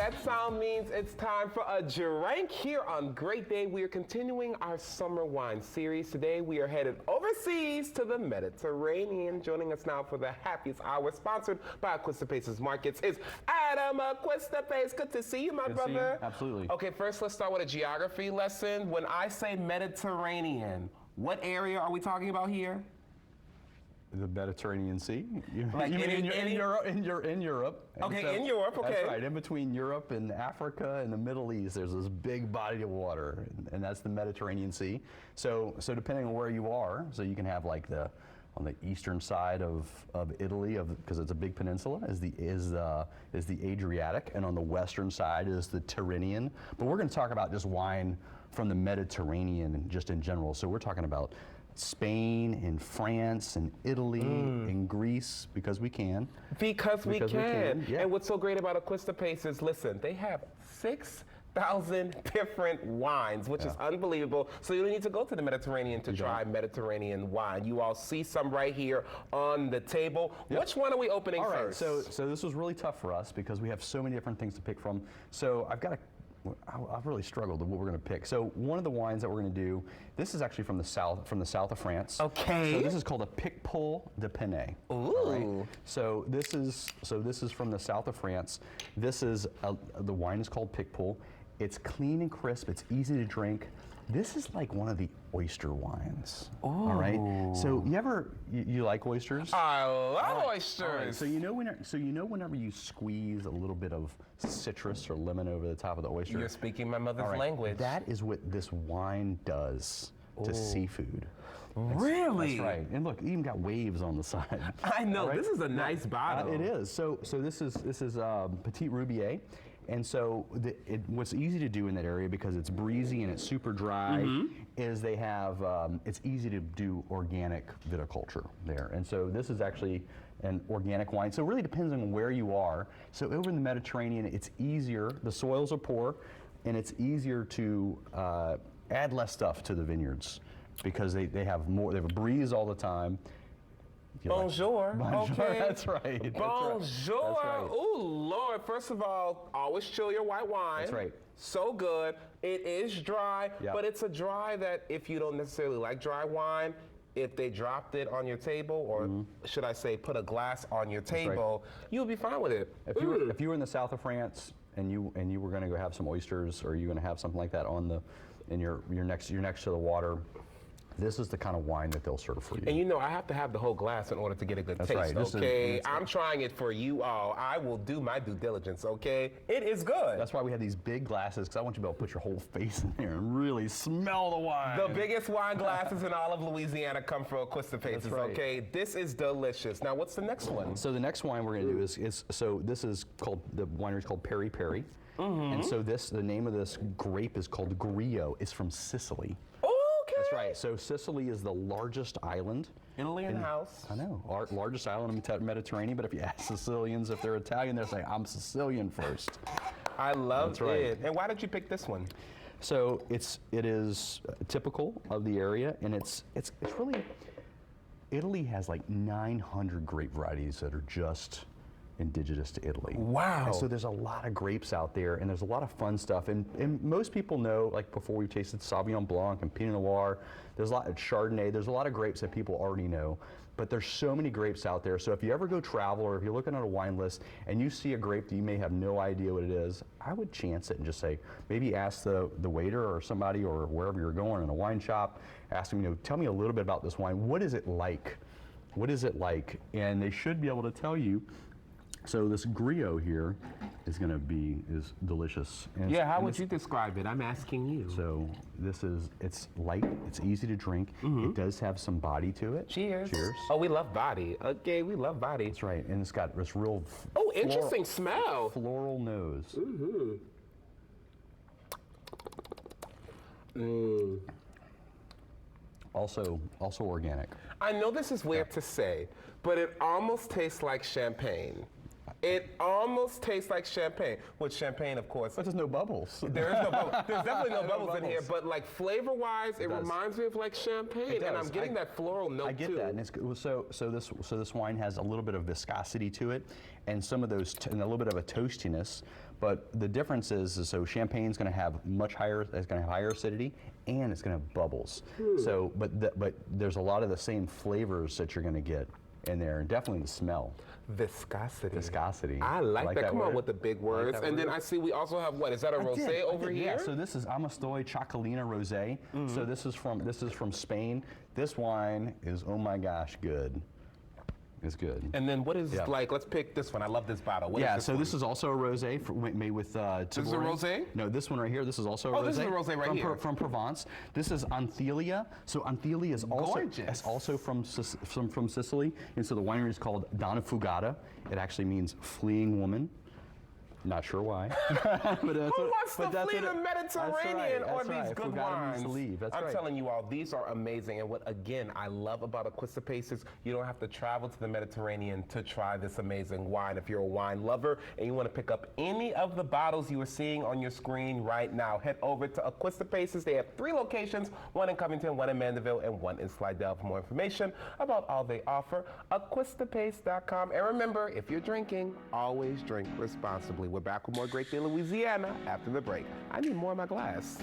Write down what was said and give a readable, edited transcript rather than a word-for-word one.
That sound means it's time for a drink here on Great Day. We are continuing our summer wine series. Today we are headed overseas to the Mediterranean. Joining us now for the Happiest Hour, sponsored by Acquistapace's Markets, is Adam Acquistapace. Good to see you, my brother. See you. Absolutely. Okay, first let's start with a geography lesson. When I say Mediterranean, what area are we talking about here? The Mediterranean Sea. Like in Europe. And Okay, so, in Europe, okay. That's right. In between Europe and Africa and the Middle East, there's this big body of water, and that's the Mediterranean Sea. So depending on where you are, so you can have like on the eastern side of Italy, because it's a big peninsula, is the Adriatic, and on the western side is the Tyrrhenian. But we're going to talk about just wine from the Mediterranean just in general. So we're talking about Spain and France and Italy and Greece, because we can. Because we can. Yeah. And what's so great about Acquistapace is, listen, they have 6,000 different wines, which is unbelievable. So you don't need to go to the Mediterranean to try Mediterranean wine. You all see some right here on the table. Yep. Which one are we opening first? So this was really tough for us because we have so many different things to pick from. So I've really struggled with what we're going to pick. So one of the wines that we're going to do, this is actually from the south of France. Okay. So this is called a Picpoul de Pinet. Ooh. Right? So this is from the south of France. This is the wine is called Picpoul. It's clean and crisp. It's easy to drink. This is like one of the oyster wines. Ooh. All right. So you like oysters? I love oysters. All right. So you know whenever you squeeze a little bit of citrus or lemon over the top of the oyster. You're speaking my mother's language. That is what this wine does to seafood. Really? That's right. And look, it even got waves on the side. I know. Right? This is a nice bottle. It is. So this is Petit Roubier. And so what's easy to do in that area, because it's breezy and it's super dry, is they have, it's easy to do organic viticulture there. And so this is actually an organic wine. So it really depends on where you are. So over in the Mediterranean, it's easier, the soils are poor, and it's easier to add less stuff to the vineyards because they have a breeze all the time. Bonjour. Bonjour. Okay. That's right. Bonjour. That's right. Oh, Lord. First of all, always chill your white wine. That's right. So good. It is dry, but it's a dry that if you don't necessarily like dry wine, if they dropped it on your table, or should I say put a glass on your table, you'll be fine with it. If you were in the south of France and you were going to go have some oysters, or you're going to have something like that you're next to the water, this is the kind of wine that they'll serve for you. And you know, I have to have the whole glass in order to get a good taste, right. okay? I'm trying it for you all. I will do my due diligence, okay? It is good. That's why we have these big glasses, because I want you to be able to put your whole face in there and really smell the wine. The biggest wine glasses in all of Louisiana come from Acquistapace, okay? This is delicious. Now, what's the next one? So the next wine we're going to do is the winery is called Peri Peri. And so the name of this grape is called Grillo. It's from Sicily. That's right. So Sicily is the largest island. Italy in the house. I know. Largest island in the Mediterranean, but if you ask Sicilians if they're Italian, they'll say, I'm Sicilian first. I love it. And why did you pick this one? So it is typical of the area, and it's really, Italy has like 900 grape varieties that are just indigenous to Italy. Wow. And so there's a lot of grapes out there, and there's a lot of fun stuff. And most people know, like before we've tasted Sauvignon Blanc and Pinot Noir, there's a lot of Chardonnay, there's a lot of grapes that people already know. But there's so many grapes out there. So if you ever go travel, or if you're looking at a wine list and you see a grape that you may have no idea what it is, I would chance it and just say, maybe ask the waiter or somebody, or wherever you're going in a wine shop, ask them, tell me a little bit about this wine. What is it like? What is it like? And they should be able to tell you. So this Grillo here is delicious. And how would you describe it? I'm asking you. So it's light, it's easy to drink. It does have some body to it. Cheers. Cheers. Oh, we love body. Okay, we love body. That's right, and it's got this real interesting smell. Floral nose. Also organic. I know this is weird to say, but it almost tastes like champagne. It almost tastes like champagne, which champagne, of course. But there's no bubbles. There is no bubbles. There's definitely no bubbles in here, but like flavor-wise, it reminds me of like champagne, and I'm getting that floral note too. I get that, and it's so this wine has a little bit of viscosity to it, and some of those and a little bit of a toastiness. But the difference is so champagne's going to have it's going to have higher acidity, and it's going to have bubbles. So, but there's a lot of the same flavors that you're going to get in there, and definitely the smell. Viscosity. I like that. Come on with the big words. Like and then I see we also have what? Is that a rosé over here? Yeah. So this is Amastoy Chocolina Rosé. So this is from Spain. This wine is, oh my gosh, good. It's good. And then what is like? Let's pick this one. I love this bottle. What is this so one? This is also a rosé made with. This is a rosé? No, this one right here. This is also a rosé. Oh, this is a rosé right here from Provence. This is Anthelia. So Anthelia is also gorgeous. from Sicily, and so the winery is called Donna Fugata. It actually means fleeing woman. Not sure why. But who wants to flee the Mediterranean or these good wines? I'm telling you all, these are amazing. And what, again, I love about Acquistapace is you don't have to travel to the Mediterranean to try this amazing wine. If you're a wine lover and you want to pick up any of the bottles you are seeing on your screen right now, head over to Acquistapace's. They have 3 locations, one in Covington, one in Mandeville, and one in Slidell. For more information about all they offer, Acquistapace.com. And remember, if you're drinking, always drink responsibly. We're back with more Great Day Louisiana after the break. I need more in my glass.